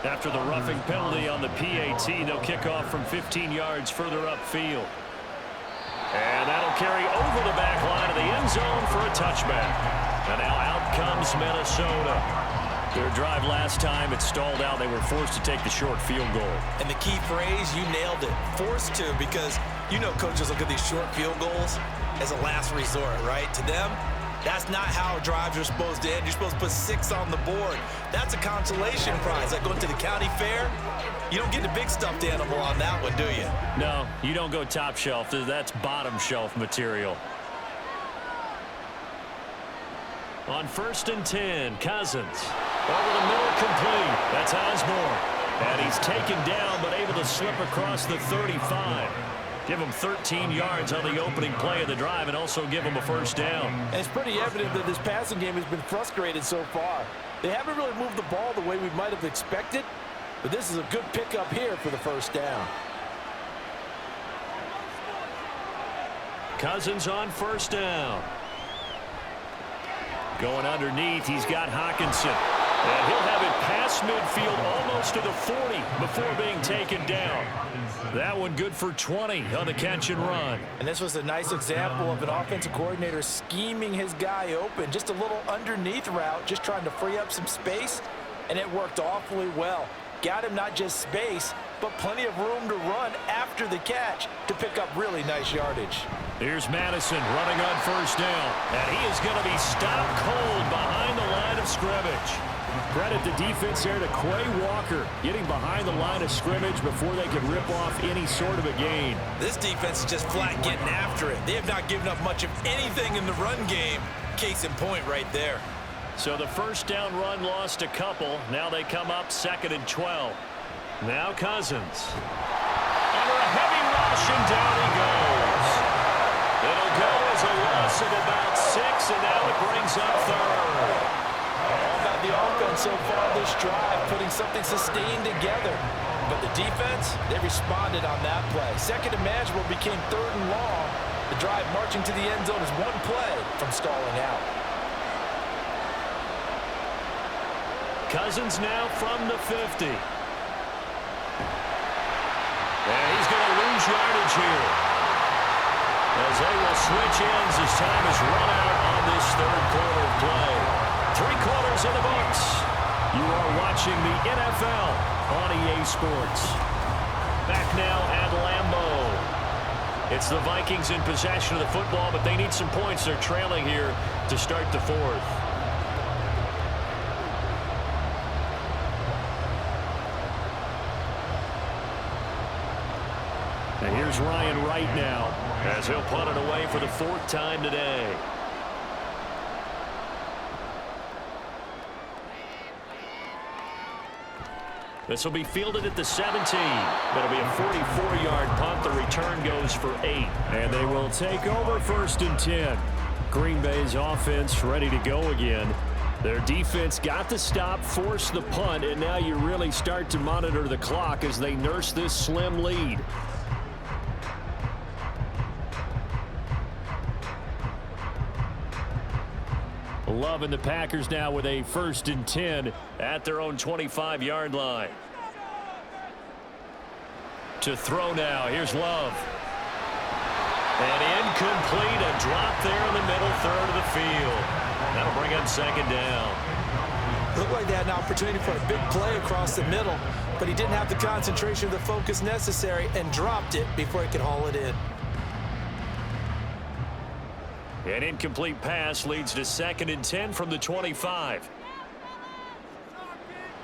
After the roughing penalty on the PAT, they'll kick off from 15 yards further upfield. And that'll carry over the back line of the end zone for a touchback. And now out comes Minnesota. Their drive last time, it stalled out. They were forced to take the short field goal. And the key phrase, you nailed it. Forced to, because you know coaches look at these short field goals as a last resort, right? To them, that's not how drives are supposed to end. You're supposed to put 6 on the board. That's a consolation prize. Like going to the county fair, you don't get the big stuffed animal on that one, do you? No, you don't go top shelf. That's bottom shelf material. On 1st and 10, Cousins. Over the middle, complete. That's Osborne. And he's taken down, but able to slip across the 35. Give him 13 yards on the opening play of the drive and also give him a first down. And it's pretty evident that this passing game has been frustrated so far. They haven't really moved the ball the way we might have expected, but this is a good pickup here for the first down. Cousins on first down. Going underneath, he's got Hawkinson. And he'll have it past midfield almost to the 40 before being taken down. That one good for 20 on the catch and run. And this was a nice example of an offensive coordinator scheming his guy open. Just a little underneath route, just trying to free up some space, and it worked awfully well. Got him not just space, but plenty of room to run after the catch to pick up really nice yardage. Here's Madison running on first down, and he is going to be stopped cold behind the line of scrimmage. Credit the defense there to Quay Walker, getting behind the line of scrimmage before they could rip off any sort of a gain. This defense is just flat getting after it. They have not given up much of anything in the run game. Case in point right there. So the first down run lost a couple. Now they come up 2nd and 12. Now Cousins. Under a heavy rush, and down he goes. It'll go as a loss of about 6, and now it brings up 3rd. All about the offense so far this drive, putting something sustained together. But the defense, they responded on that play. Second and manageable became 3rd and long. The drive marching to the end zone is one play from stalling out. Cousins now from the 50. And he's going to lose yardage here, as they will switch ends as time is run out on this 3rd quarter of play. 3 quarters in the books. You are watching the NFL on EA Sports. Back now at Lambeau. It's the Vikings in possession of the football, but they need some points. They're trailing here to start the 4th. And here's Ryan Wright now, as he'll punt it away for the 4th time today. This will be fielded at the 17. That'll be a 44-yard punt. The return goes for 8. And they will take over 1st and 10. Green Bay's offense ready to go again. Their defense got the stop, forced the punt, and now you really start to monitor the clock as they nurse this slim lead. Love and the Packers now with a 1st and 10 at their own 25-yard line. To throw now. Here's Love. And incomplete. A drop there in the middle 3rd of the field. That'll bring up 2nd down. Looked like they had an opportunity for a big play across the middle, but he didn't have the concentration or the focus necessary and dropped it before he could haul it in. An incomplete pass leads to 2nd and 10 from the 25.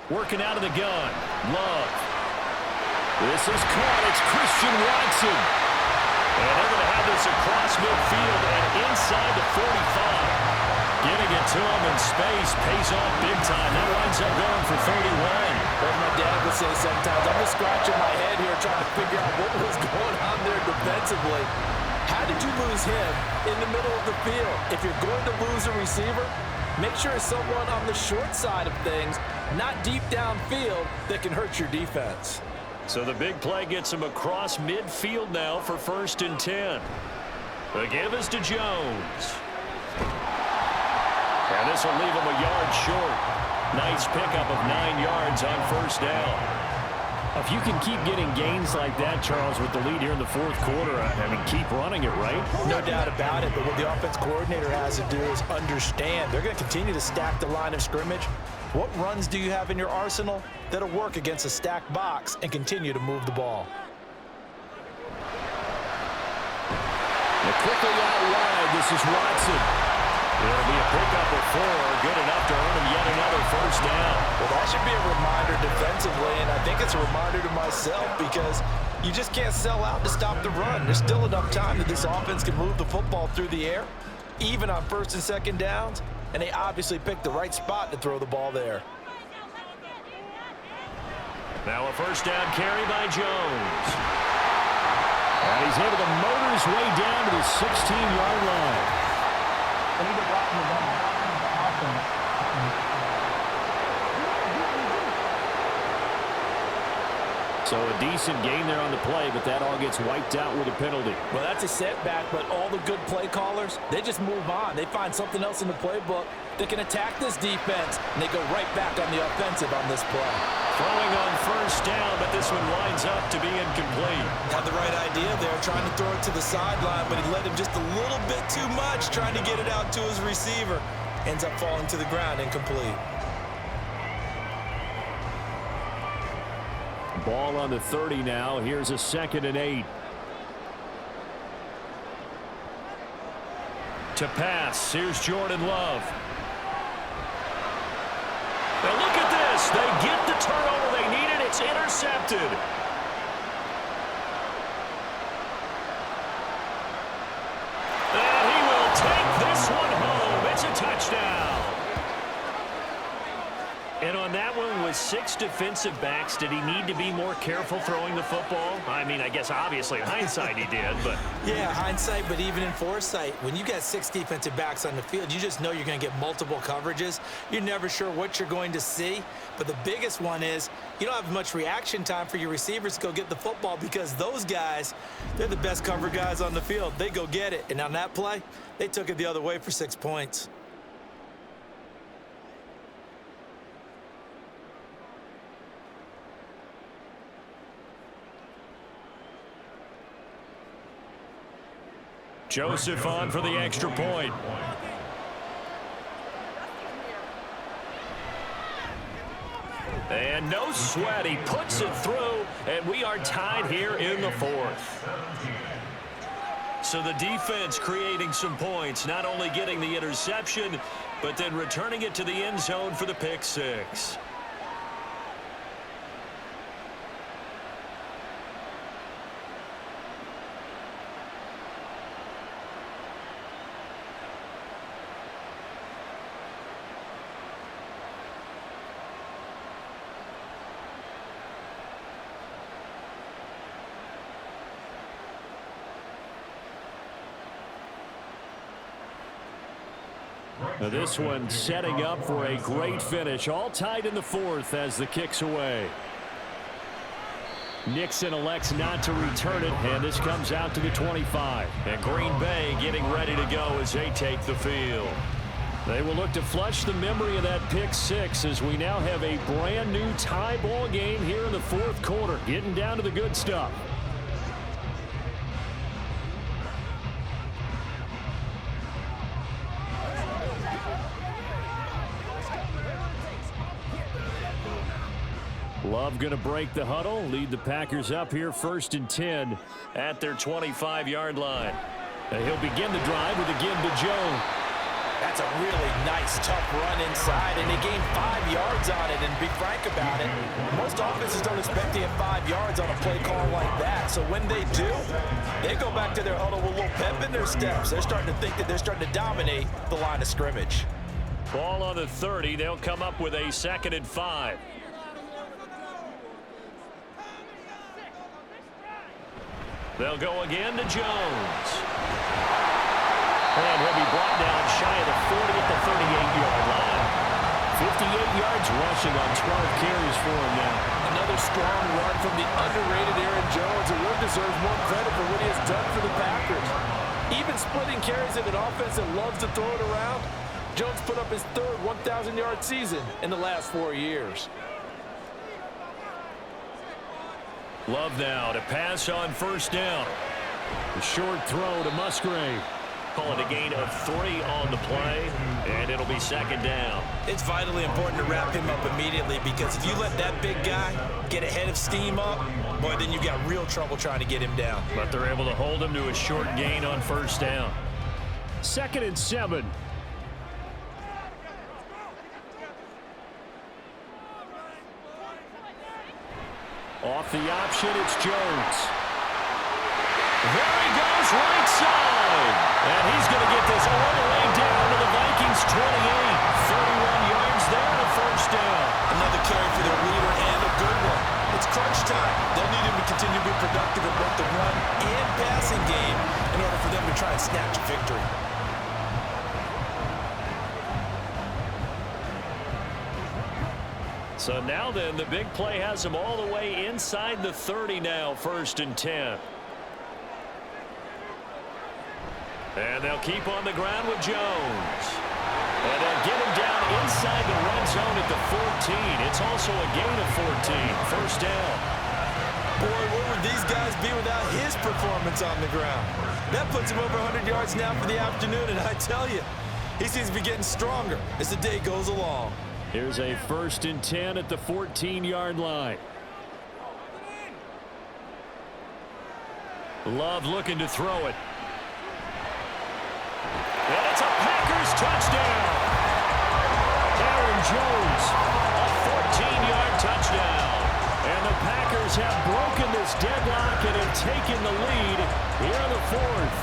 Working out of the gun. Love. This is caught. It's Christian Watson. And they're going to have this across midfield and inside the 45. Getting it to him in space pays off big time. That winds up going for 31. As my dad would say sometimes, I'm just scratching my head here trying to figure out what was going on there defensively. How did you lose him in the middle of the field? If you're going to lose a receiver, make sure it's someone on the short side of things, not deep downfield, that can hurt your defense. So the big play gets him across midfield now for 1st and 10. The give is to Jones. And this will leave him a yard short. Nice pickup of 9 yards on 1st down. If you can keep getting gains like that, Charles, with the lead here in the 4th quarter, I mean, keep running it, right? No doubt about it, but what the offense coordinator has to do is understand. They're going to continue to stack the line of scrimmage. What runs do you have in your arsenal that'll work against a stacked box and continue to move the ball? And quickly out wide, this is Watson. It'll be a pickup of 4, good enough to earn him yet another 1st down. Well, that should be a reminder defensively, and I think it's a reminder to myself because you just can't sell out to stop the run. There's still enough time that this offense can move the football through the air, even on 1st and 2nd downs, and they obviously picked the right spot to throw the ball there. Now a 1st down carry by Jones. And he's able to motor his way down to the 16-yard line. So a decent gain there on the play, but that all gets wiped out with a penalty. Well, that's a setback, but all the good play callers, they just move on. They find something else in the playbook that can attack this defense, and they go right back on the offensive on this play. Throwing on 1st down, but this one winds up to be incomplete. Had the right idea there, trying to throw it to the sideline, but he let him just a little bit too much, trying to get it out to his receiver. Ends up falling to the ground, incomplete. Ball on the 30 now. Here's a 2nd and 8. To pass, here's Jordan Love. And look at this. They get the turnover they needed. It's intercepted. And he will take this one home. It's a touchdown. And on that one, with 6 defensive backs, did he need to be more careful throwing the football? I mean, I guess obviously in hindsight he did, but... Yeah, hindsight, but even in foresight, when you got 6 defensive backs on the field, you just know you're going to get multiple coverages. You're never sure what you're going to see. But the biggest one is you don't have much reaction time for your receivers to go get the football because those guys, they're the best cover guys on the field. They go get it. And on that play, they took it the other way for 6 points. Joseph on for the extra point. And no sweat. He puts it through, and we are tied here in the 4th. So the defense creating some points, not only getting the interception, but then returning it to the end zone for the pick 6. Now this one setting up for a great finish. All tied in the 4th as the kick's away. Nixon elects not to return it, and this comes out to the 25. And Green Bay getting ready to go as they take the field. They will look to flush the memory of that pick 6 as we now have a brand new tie ball game here in the 4th quarter. Getting down to the good stuff. Love going to break the huddle, lead the Packers up here 1st and 10 at their 25-yard line. And he'll begin the drive with a give to Jones. That's a really nice, tough run inside, and they gained 5 yards on it. And to be frank about it, most offenses don't expect to get 5 yards on a play call like that. So when they do, they go back to their huddle with a little pep in their steps. They're starting to think that they're starting to dominate the line of scrimmage. Ball on the 30. They'll come up with a 2nd and 5. They'll go again to Jones. And he'll be brought down shy of the 40 at the 38-yard line. 58 yards rushing on 12 carries for him now. Another strong run from the underrated Aaron Jones, who really deserves more credit for what he has done for the Packers. Even splitting carries in an offense that loves to throw it around, Jones put up his 3rd 1,000-yard season in the last 4 years. Love now to pass on 1st down. A short throw to Musgrave. Call it a gain of 3 on the play, and it'll be 2nd down. It's vitally important to wrap him up immediately because if you let that big guy get ahead of steam up, boy, then you've got real trouble trying to get him down. But they're able to hold him to a short gain on 1st down. 2nd and 7. Off the option, it's Jones. There he goes, right side. And he's going to get this all the way down to the Vikings 28. 31 yards there on 1st down. Another carry for their leader and a good one. It's crunch time. They'll need him to continue to be productive in both the run and passing game in order for them to try and snatch a victory. So now then, the big play has them all the way inside the 30 now, 1st and 10. And they'll keep on the ground with Jones. And they'll get him down inside the red zone at the 14. It's also a gain of 14, 1st down. Boy, where would these guys be without his performance on the ground? That puts him over 100 yards now for the afternoon, and I tell you, he seems to be getting stronger as the day goes along. Here's a 1st and 10 at the 14-yard line. Love looking to throw it. And it's a Packers touchdown. Aaron Jones 14-yard touchdown. And the Packers have broken this deadlock and have taken the lead here in the fourth.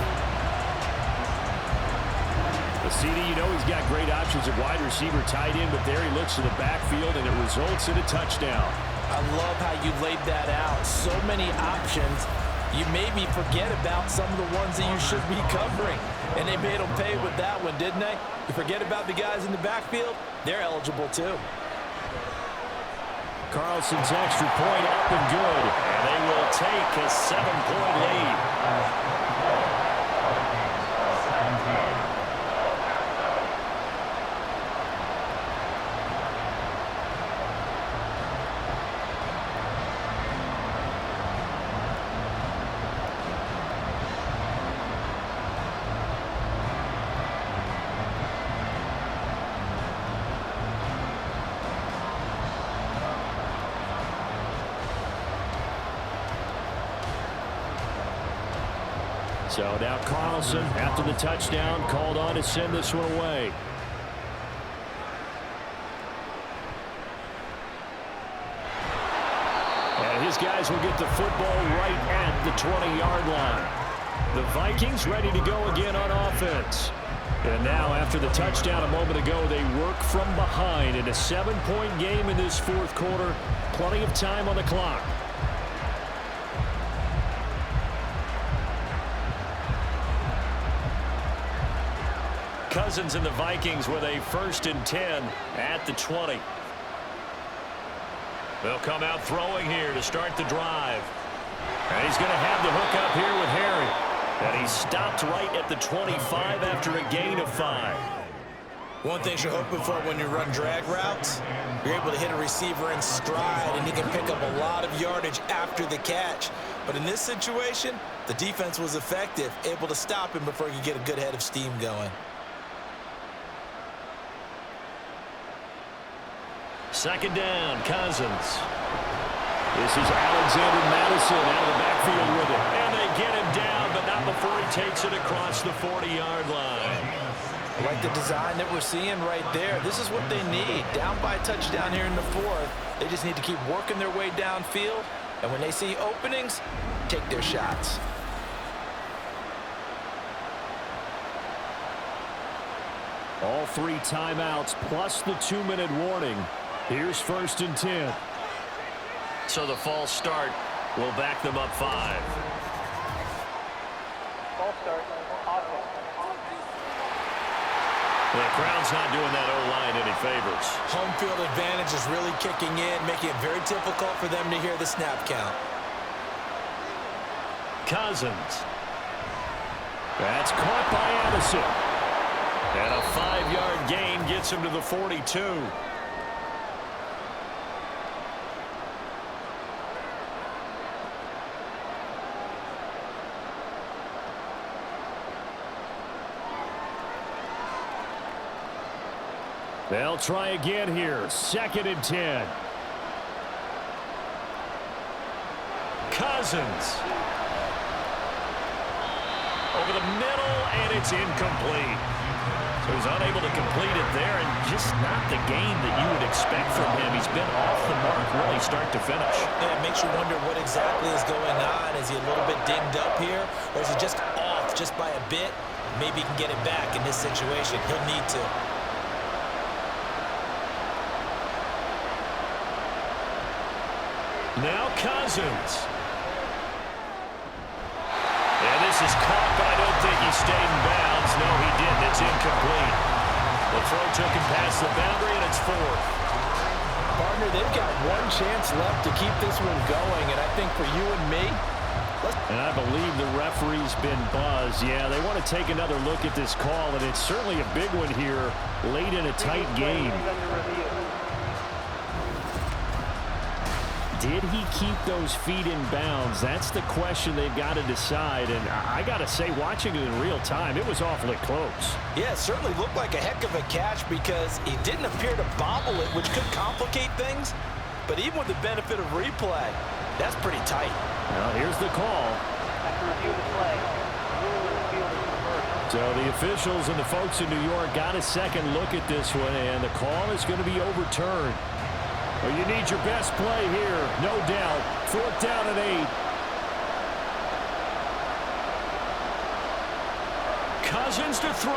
CD, you know he's got great options at wide receiver, tight end, but there he looks to the backfield, and it results in a touchdown. I love how you laid that out. So many options. You made me forget about some of the ones that you should be covering. And they made them pay with that one, didn't they? You forget about the guys in the backfield, they're eligible too. Carlson's extra point up and good. And they will take a 7-point lead. So now Carlson, after the touchdown, called on to send this one away. And his guys will get the football right at the 20-yard line. The Vikings ready to go again on offense. And now, after the touchdown a moment ago, they work from behind in a 7-point game in this fourth quarter. Plenty of time on the clock. Cousins and the Vikings with a 1st and 10 at the 20. They'll come out throwing here to start the drive. And he's going to have the hook up here with Harry. And he stopped right at the 25 after a gain of 5. One thing you're hoping for when you run drag routes, you're able to hit a receiver in stride, and he can pick up a lot of yardage after the catch. But in this situation, the defense was effective, able to stop him before he could get a good head of steam going. Second down, Cousins. This is Alexander Madison out of the backfield with it. And they get him down, but not before he takes it across the 40-yard line. I like the design that we're seeing right there. This is what they need. Down by a touchdown here in the fourth. They just need to keep working their way downfield. And when they see openings, take their shots. All 3 timeouts plus the 2-minute warning. Here's 1st and 10. So the false start will back them up 5. False start. Offense. The crowd's not doing that O-line any favors. Home field advantage is really kicking in, making it very difficult for them to hear the snap count. Cousins. That's caught by Addison. And a 5-yard gain gets him to the 42. They'll try again here. 2nd and 10. Cousins. Over the middle, and it's incomplete. So he's unable to complete it there, and just not the game that you would expect from him. He's been off the mark really start to finish. Yeah, it makes you wonder what exactly is going on. Is he a little bit dinged up here, or is he just off just by a bit? Maybe he can get it back in this situation. He'll need to. Now Cousins. And this is caught, but I don't think he stayed in bounds. No, he didn't. It's incomplete. The throw took him past the boundary, and it's 4th. Partner, they've got one chance left to keep this one going, and I think for you and me, and I believe the referee's been buzzed. Yeah, they want to take another look at this call, and it's certainly a big one here late in a tight game. Did he keep those feet in bounds? That's the question they've got to decide. And I got to say, watching it in real time, it was awfully close. Yeah, it certainly looked like a heck of a catch because he didn't appear to bobble it, which could complicate things. But even with the benefit of replay, that's pretty tight. Well, here's the call. After review of the play, rule in the field is reversed. So the officials and the folks in New York got a second look at this one, and the call is going to be overturned. Well, you need your best play here, no doubt. 4th down and 8. Cousins to throw.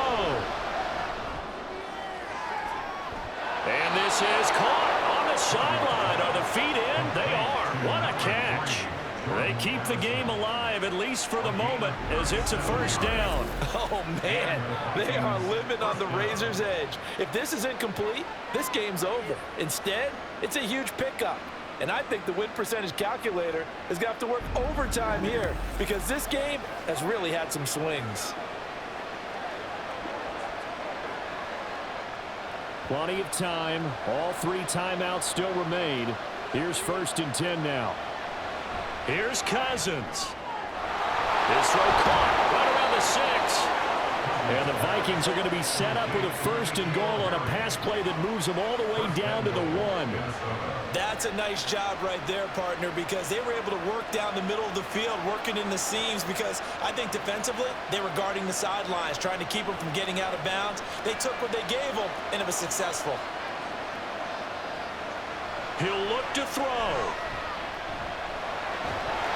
And this is caught on the sideline. Are the feet in? They are. What a catch. They keep the game alive, at least for the moment, as it's a 1st down. Oh, man. They are living on the razor's edge. If this is incomplete, this game's over. Instead, it's a huge pickup. And I think the win percentage calculator is going to have to work overtime here because this game has really had some swings. Plenty of time. All 3 timeouts still remain. Here's 1st and 10 now. Here's Cousins. His throw caught right around the 6. And the Vikings are going to be set up with a 1st and goal on a pass play that moves them all the way down to the 1. That's a nice job right there, partner, because they were able to work down the middle of the field, working in the seams, because I think defensively they were guarding the sidelines, trying to keep them from getting out of bounds. They took what they gave them, and it was successful. He'll look to throw.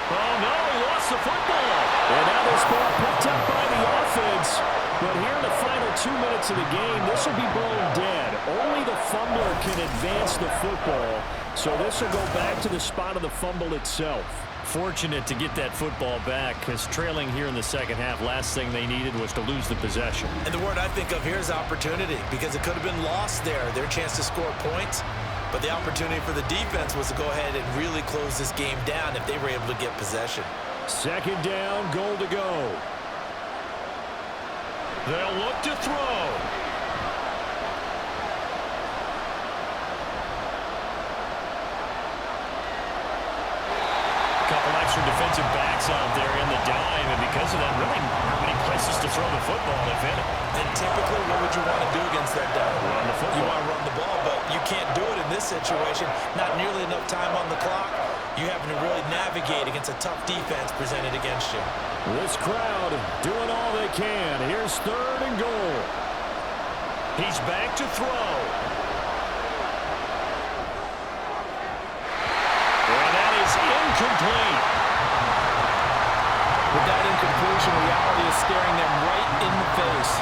Oh, no, he lost the football. And now this ball picked up by the offense. But here in the final 2 minutes of the game, this will be blown dead. Only the fumbler can advance the football. So this will go back to the spot of the fumble itself. Fortunate to get that football back, because trailing here in the 2nd half, last thing they needed was to lose the possession. And the word I think of here is opportunity, because it could have been lost there, their chance to score points. But the opportunity for the defense was to go ahead and really close this game down if they were able to get possession. 2nd down, goal to go. They'll look to throw. Couple extra defensive backs out there in the dime, and because of that, really not many places to throw the football, if any. And typically, what would you want to do against that dime? Run the football. You want to run the ball, but you can't do it in this situation. Not nearly enough time on the clock. You having to really navigate against a tough defense presented against you. This crowd doing all they can. Here's 3rd and goal. He's back to throw. And that is incomplete. With that incompletion, reality is staring them right in the face.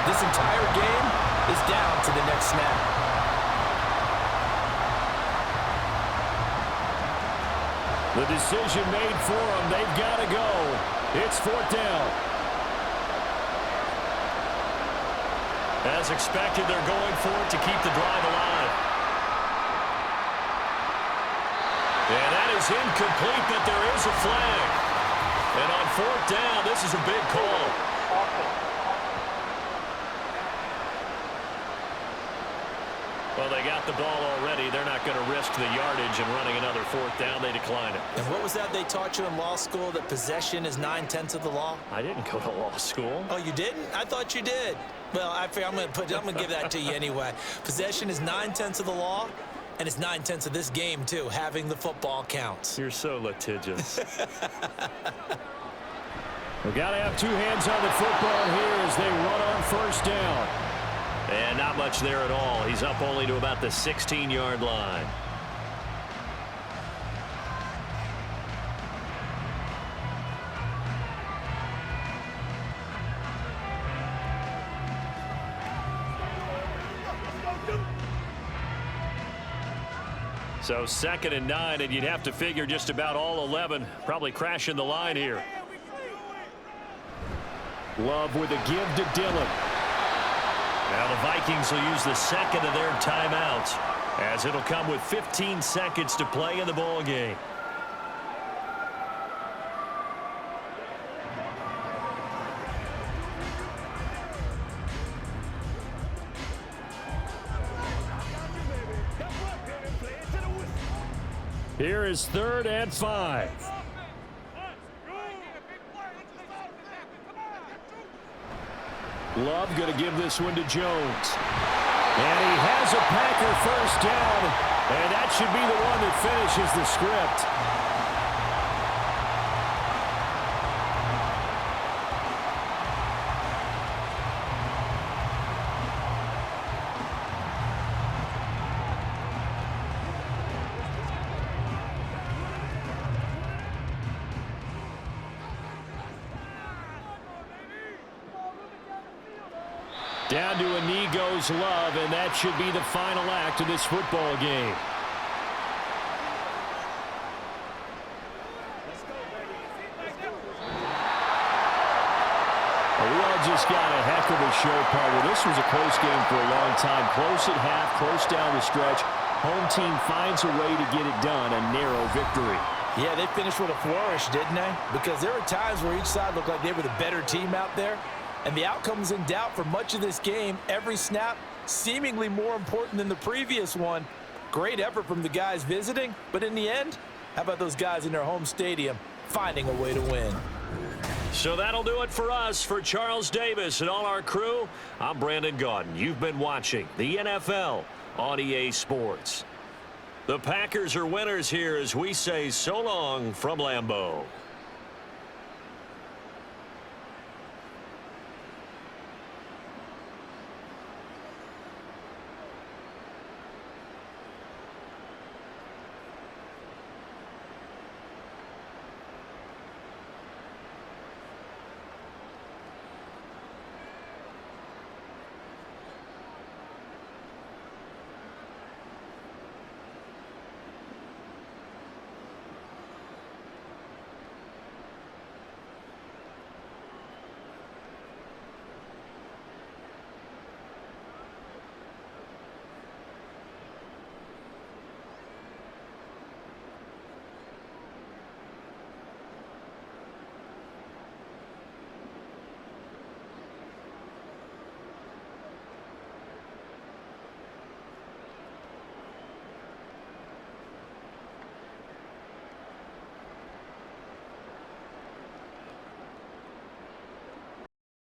This entire game is down to the next snap. The decision made for them. They've got to go. It's 4th down. As expected, they're going for it to keep the drive alive. And that is incomplete, but there is a flag. And on 4th down, this is a big call. Well, they got the ball already. They're not going to risk the yardage and running another 4th down. They decline it. And what was that they taught you in law school, that possession is 9/10 of the law? I didn't go to law school. Oh, you didn't? I thought you did. Well, I'm going to give that to you anyway. Possession is 9/10 of the law, and it's 9/10 of this game, too. Having the football counts. You're so litigious. We've got to have 2 hands on the football here as they run on 1st down. And not much there at all. He's up only to about the 16-yard line. So 2nd and 9, and you'd have to figure just about all 11 probably crashing the line here. Love with a give to Dillon. Now the Vikings will use the 2nd of their timeouts, as it'll come with 15 seconds to play in the ball game. Here is 3rd and 5. Love going to give this one to Jones. And he has a Packer 1st down. And that should be the one that finishes the script. Down to a knee goes Love, and that should be the final act of this football game. We all just got a heck of a show, partner. This was a close game for a long time. Close at half, close down the stretch. Home team finds a way to get it done, a narrow victory. Yeah, they finished with a flourish, didn't they? Because there were times where each side looked like they were the better team out there. And the outcome was in doubt for much of this game. Every snap seemingly more important than the previous one. Great effort from the guys visiting. But in the end, how about those guys in their home stadium finding a way to win? So that'll do it for us. For Charles Davis and all our crew, I'm Brandon Gaudin. You've been watching the NFL on EA Sports. The Packers are winners here as we say so long from Lambeau.